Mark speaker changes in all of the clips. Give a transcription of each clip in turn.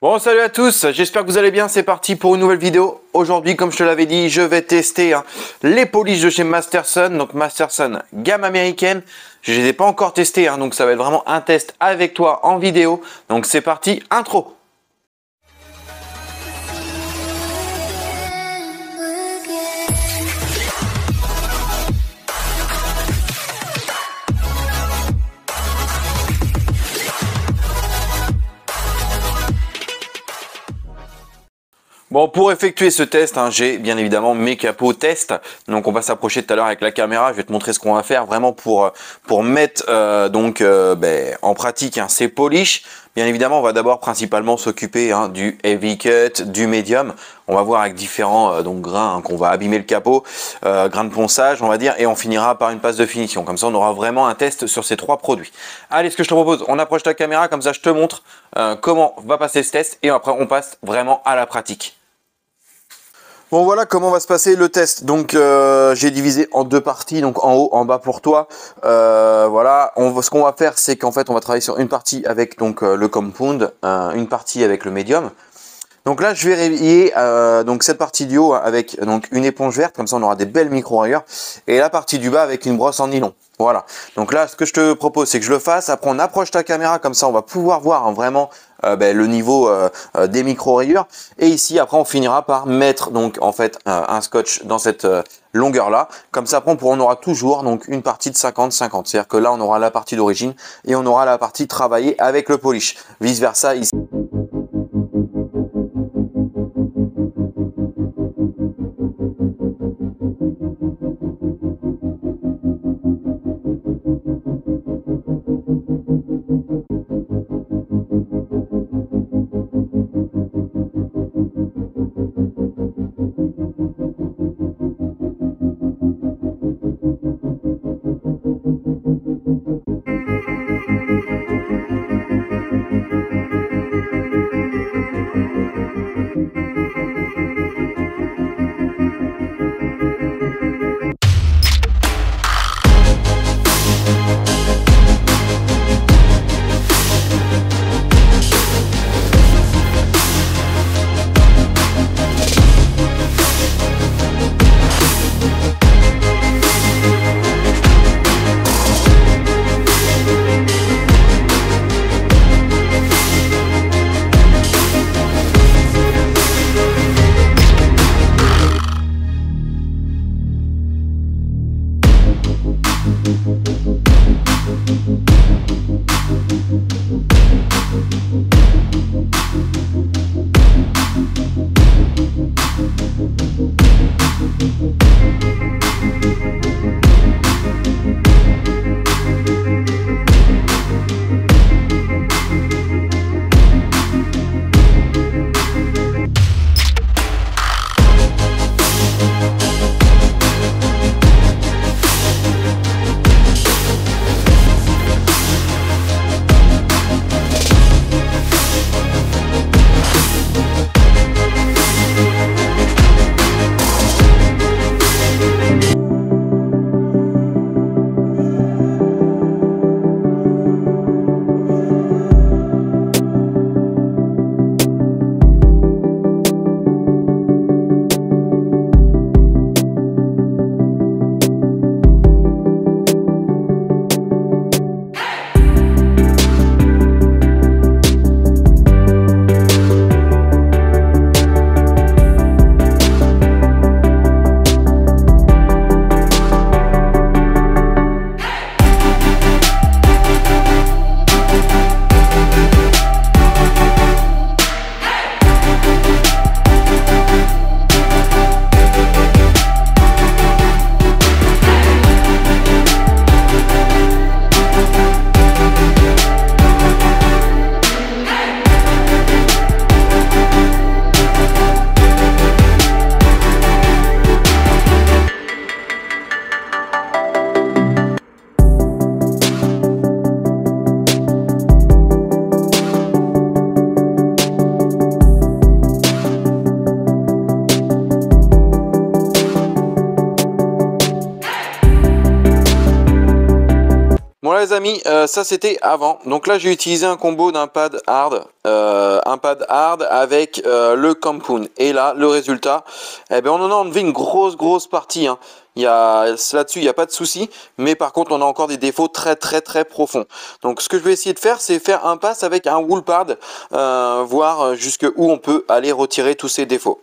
Speaker 1: Bon, salut à tous, j'espère que vous allez bien, c'est parti pour une nouvelle vidéo. Aujourd'hui, comme je te l'avais dit, je vais tester les polish de chez Masterson, donc Masterson gamme américaine. Je ne les ai pas encore testés, donc ça va être vraiment un test avec toi en vidéo. Donc c'est parti, intro. Bon, pour effectuer ce test, j'ai bien évidemment mes capots test. Donc on va s'approcher tout à l'heure avec la caméra. Je vais te montrer ce qu'on va faire vraiment pour mettre en pratique ces polish. Bien évidemment, on va d'abord principalement s'occuper du heavy cut, du medium. On va voir avec différents grains qu'on va abîmer le capot, grains de ponçage, on va dire, et on finira par une passe de finition. Comme ça, on aura vraiment un test sur ces trois produits. Allez, ce que je te propose, on approche ta caméra, comme ça je te montre comment va passer ce test, et après on passe vraiment à la pratique. Bon, voilà comment va se passer le test. Donc j'ai divisé en deux parties, donc en haut, en bas pour toi. Voilà, ce qu'on va faire, c'est qu'en fait on va travailler sur une partie avec le compound, une partie avec le medium. Donc là, je vais réveiller cette partie du haut avec une éponge verte, comme ça on aura des belles micro-rayures, et la partie du bas avec une brosse en nylon. Voilà. Donc là, ce que je te propose, c'est que je le fasse. Après, on approche ta caméra, comme ça on va pouvoir voir vraiment le niveau des micro-rayures. Et ici, après, on finira par mettre un scotch dans cette longueur là. Comme ça, après, on aura toujours une partie de 50-50. C'est-à-dire que là, on aura la partie d'origine et on aura la partie travaillée avec le polish. Vice versa ici. les amis, ça c'était avant. Donc là j'ai utilisé un combo d'un pad hard, avec le compound. Et là le résultat, eh ben on en a enlevé une grosse partie. Hein. Là-dessus il n'y a pas de souci, mais par contre on a encore des défauts très profonds. Donc ce que je vais essayer de faire, c'est faire un pass avec un wool pad, voir jusque où on peut aller retirer tous ces défauts.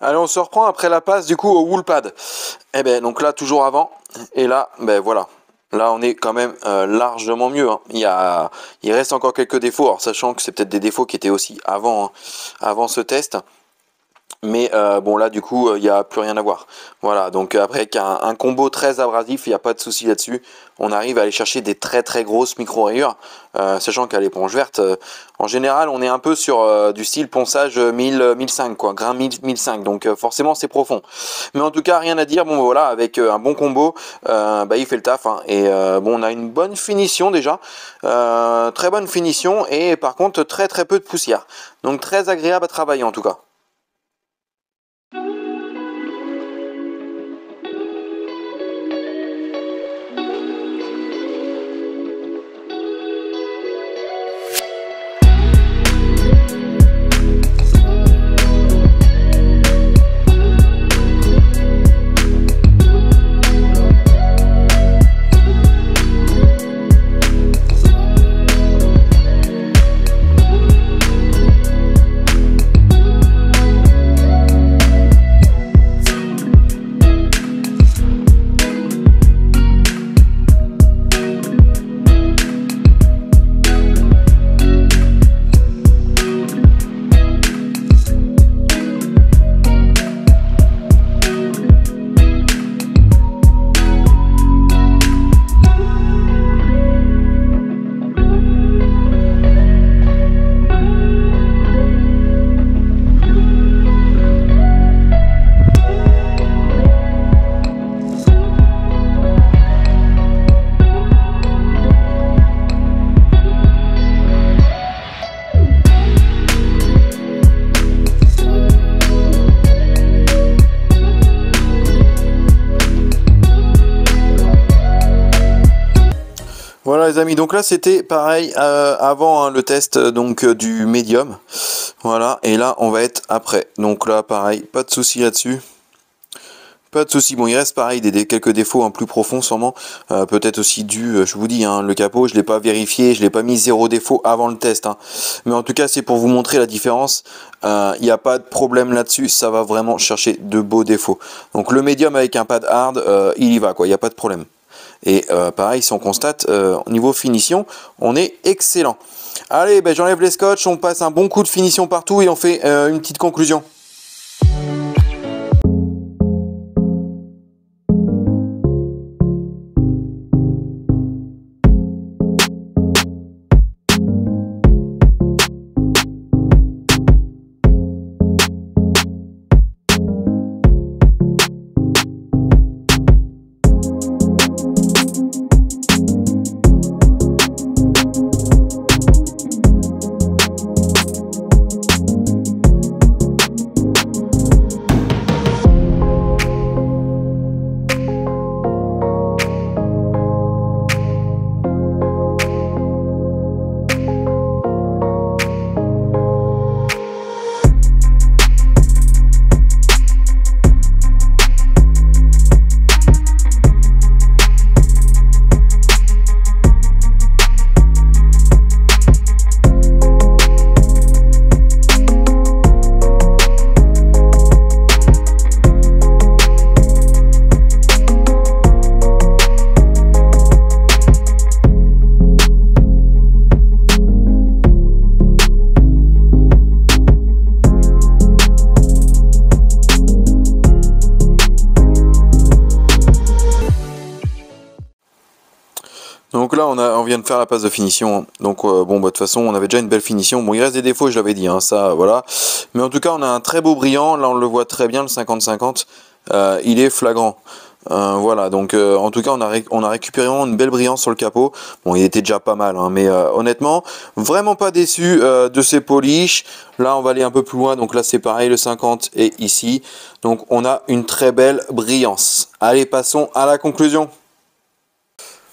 Speaker 1: Allez, on se reprend après la passe du coup au wool pad. Et ben donc là toujours avant. Et là, ben voilà. Là on est quand même largement mieux. Hein. Il reste encore quelques défauts. Alors sachant que c'est peut-être des défauts qui étaient aussi avant, hein, avant ce test. Mais bon là du coup il n'y a plus rien à voir. Voilà, donc après qu'un combo très abrasif, il n'y a pas de souci là-dessus. On arrive à aller chercher des très grosses micro rayures, sachant qu'à l'éponge verte, en général on est un peu sur du style ponçage 1000-1005 quoi, grain 1000-1005, donc forcément c'est profond. Mais en tout cas rien à dire, bon voilà, avec un bon combo, bah, il fait le taf, hein, et bon on a une bonne finition déjà, très bonne finition, et par contre très peu de poussière. Donc très agréable à travailler en tout cas. Voilà les amis, donc là c'était pareil avant, hein, le test donc du médium. Voilà, et là on va être après. Donc là pareil, pas de souci là-dessus. Pas de souci. Bon, il reste pareil quelques défauts, hein, plus profonds sûrement. Peut-être aussi dû, je vous dis, hein, le capot, je l'ai pas vérifié, je l'ai pas mis 0 défaut avant le test. Hein. Mais en tout cas, c'est pour vous montrer la différence. Il n'y a pas de problème là-dessus. Ça va vraiment chercher de beaux défauts. Donc le médium avec un pad hard, il y va quoi. Il n'y a pas de problème. Et pareil, si on constate, au niveau finition, on est excellent. Allez, ben, j'enlève les scotch, on passe un bon coup de finition partout et on fait une petite conclusion. là on vient de faire la passe de finition, donc bon bah de toute façon on avait déjà une belle finition. Bon, il reste des défauts, je l'avais dit, hein, ça voilà, mais en tout cas on a un très beau brillant. Là on le voit très bien, le 50-50, il est flagrant. Voilà, donc en tout cas on a récupéré vraiment une belle brillance sur le capot. Bon, il était déjà pas mal, hein, mais honnêtement vraiment pas déçu de ces polish. Là on va aller un peu plus loin, donc là c'est pareil, le 50 est ici, donc on a une très belle brillance. Allez, passons à la conclusion.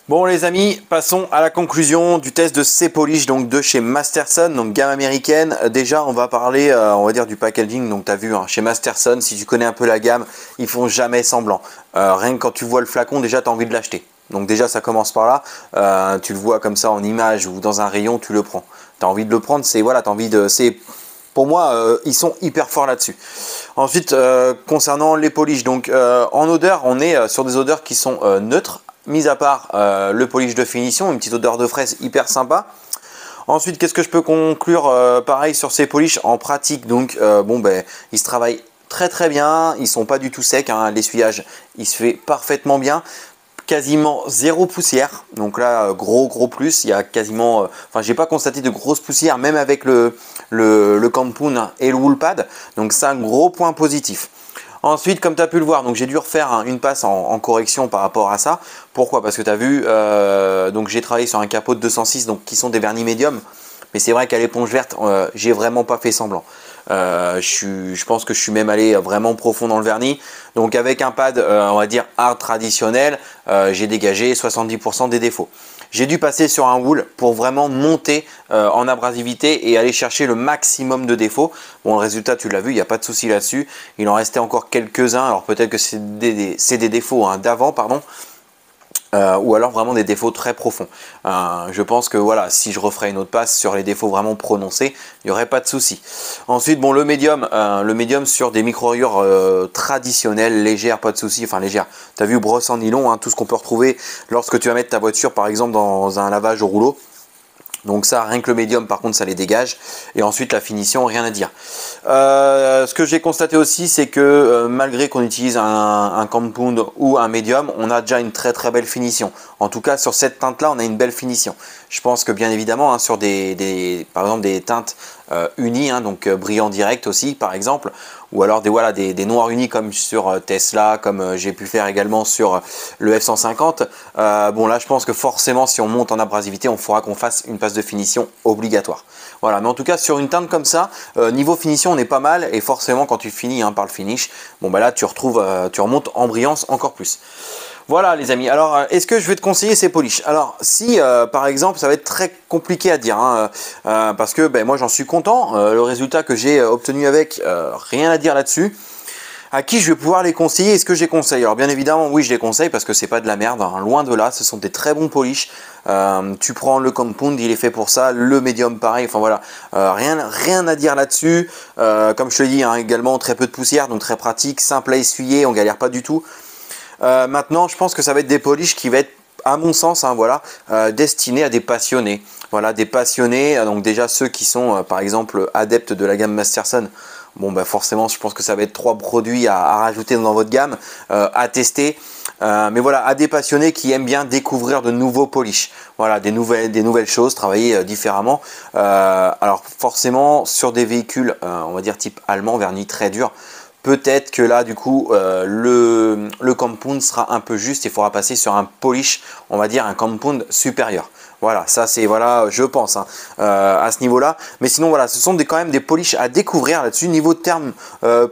Speaker 1: Bon les amis, passons à la conclusion du test de ces polish, donc de chez Masterson, donc gamme américaine. Déjà on va parler, on va dire, du packaging. Donc tu as vu, hein, chez Masterson, si tu connais un peu la gamme, ils font jamais semblant. Rien que quand tu vois le flacon, déjà tu as envie de l'acheter. Donc déjà ça commence par là, tu le vois comme ça en image ou dans un rayon, tu le prends. Tu as envie de le prendre, c'est voilà, tu as envie de... Pour moi, ils sont hyper forts là-dessus. Ensuite, concernant les polish, donc en odeur, on est sur des odeurs qui sont neutres, mis à part le polish de finition, une petite odeur de fraise hyper sympa. Ensuite, qu'est-ce que je peux conclure pareil sur ces polish en pratique? Donc, bon, ben, ils se travaillent très très bien, ils sont pas du tout secs, hein, l'essuyage il se fait parfaitement bien. Quasiment zéro poussière, donc là gros plus, il y a quasiment, enfin j'ai pas constaté de grosses poussières même avec le Compound et le wool pad, donc c'est un gros point positif. Ensuite, comme tu as pu le voir, donc j'ai dû refaire une passe en correction par rapport à ça. Pourquoi? Parce que tu as vu, donc j'ai travaillé sur un capot de 206, donc qui sont des vernis médiums. Mais c'est vrai qu'à l'éponge verte, j'ai vraiment pas fait semblant. Je pense que je suis même allé vraiment profond dans le vernis. Donc avec un pad, on va dire hard traditionnel, j'ai dégagé 70% des défauts. J'ai dû passer sur un wool pour vraiment monter en abrasivité et aller chercher le maximum de défauts. Bon, le résultat, tu l'as vu, il n'y a pas de souci là-dessus. Il en restait encore quelques-uns. Alors peut-être que c'est des défauts, hein, d'avant, pardon. Ou alors vraiment des défauts très profonds. Je pense que voilà, si je referais une autre passe sur les défauts vraiment prononcés, il n'y aurait pas de souci. Ensuite, bon, le médium sur des micro-rayures traditionnelles, légères, pas de souci, enfin légères. Tu as vu, brosse en nylon, hein, tout ce qu'on peut retrouver lorsque tu vas mettre ta voiture par exemple dans un lavage au rouleau. Donc ça, rien que le médium, par contre, ça les dégage. Et ensuite, la finition, rien à dire. Ce que j'ai constaté aussi, c'est que malgré qu'on utilise un compound ou un médium, on a déjà une très très belle finition. En tout cas, sur cette teinte-là, on a une belle finition. Je pense que bien évidemment, hein, sur par exemple des teintes unies, hein, donc brillant direct aussi, par exemple, ou alors des noirs unis comme sur Tesla, comme j'ai pu faire également sur le F-150. Bon là je pense que forcément si on monte en abrasivité, on faudra qu'on fasse une passe de finition obligatoire. Voilà, mais en tout cas sur une teinte comme ça, niveau finition on est pas mal, et forcément quand tu finis, hein, par le finish, bon bah là tu remontes en brillance encore plus. Voilà les amis, alors est-ce que je vais te conseiller ces polish? Alors si par exemple, ça va être très compliqué à dire, hein, parce que ben, moi j'en suis content, le résultat que j'ai obtenu avec, rien à dire là-dessus. À qui je vais pouvoir les conseiller? Est-ce que je les conseille? Alors bien évidemment oui, je les conseille parce que c'est pas de la merde, hein, loin de là, ce sont des très bons polish. Tu prends le compound, il est fait pour ça, le médium pareil, enfin voilà, rien à dire là-dessus. Comme je te dis, hein, également très peu de poussière, donc très pratique, simple à essuyer, on galère pas du tout. Maintenant, je pense que ça va être des polish qui va être, à mon sens, hein, voilà, destinés à des passionnés. Voilà, des passionnés, donc déjà ceux qui sont, par exemple, adeptes de la gamme Masterson. Bon, bah forcément, je pense que ça va être 3 produits à rajouter dans votre gamme, à tester. Mais voilà, à des passionnés qui aiment bien découvrir de nouveaux polish. Voilà, des nouvelles choses, travailler différemment. Alors forcément, sur des véhicules, on va dire type allemand, vernis très dur, peut-être que là, du coup, le compound sera un peu juste. Il faudra passer sur un polish, on va dire un compound supérieur. Voilà, ça c'est, voilà, je pense, hein, à ce niveau-là. Mais sinon, voilà, ce sont quand même des polish à découvrir là-dessus. Niveau de terme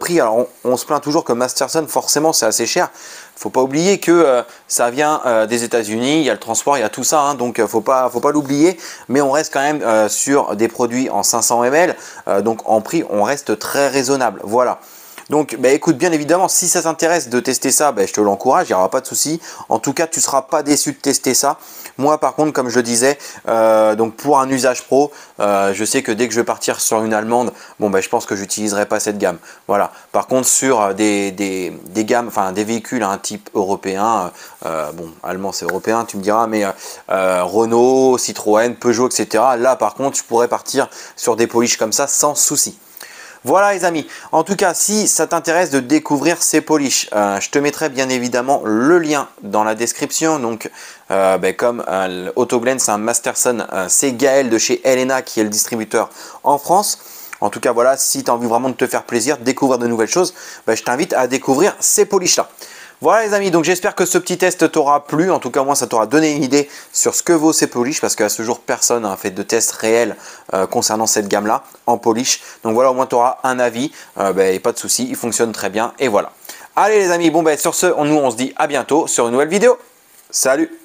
Speaker 1: prix, alors on se plaint toujours que Masterson, forcément, c'est assez cher. Faut pas oublier que ça vient des États-Unis, il y a le transport, il y a tout ça, hein, donc faut pas l'oublier. Mais on reste quand même sur des produits en 500 ml, donc en prix, on reste très raisonnable. Voilà. Donc bah, écoute, bien évidemment, si ça t'intéresse de tester ça, bah, je te l'encourage, il n'y aura pas de souci. En tout cas, tu ne seras pas déçu de tester ça. Moi par contre, comme je le disais, donc pour un usage pro, je sais que dès que je vais partir sur une allemande, bon bah, je pense que j'utiliserai pas cette gamme. Voilà. Par contre, sur des gammes, enfin des véhicules un type européen, bon, allemand c'est européen, tu me diras, mais Renault, Citroën, Peugeot, etc. Là par contre, je pourrais partir sur des polish comme ça sans souci. Voilà les amis, en tout cas si ça t'intéresse de découvrir ces polish, je te mettrai bien évidemment le lien dans la description. Donc comme Autoglen c'est un Masterson, c'est Gaël de chez Elena qui est le distributeur en France. En tout cas voilà, si tu as envie vraiment de te faire plaisir, découvrir de nouvelles choses, je t'invite à découvrir ces polish là. Voilà les amis, donc j'espère que ce petit test t'aura plu. En tout cas moi ça t'aura donné une idée sur ce que vaut ces polish, parce qu'à ce jour personne n'a fait de test réel concernant cette gamme là en polish. Donc voilà, au moins tu auras un avis, et pas de souci, il fonctionne très bien et voilà. Allez les amis, bon sur ce, nous on se dit à bientôt sur une nouvelle vidéo. Salut!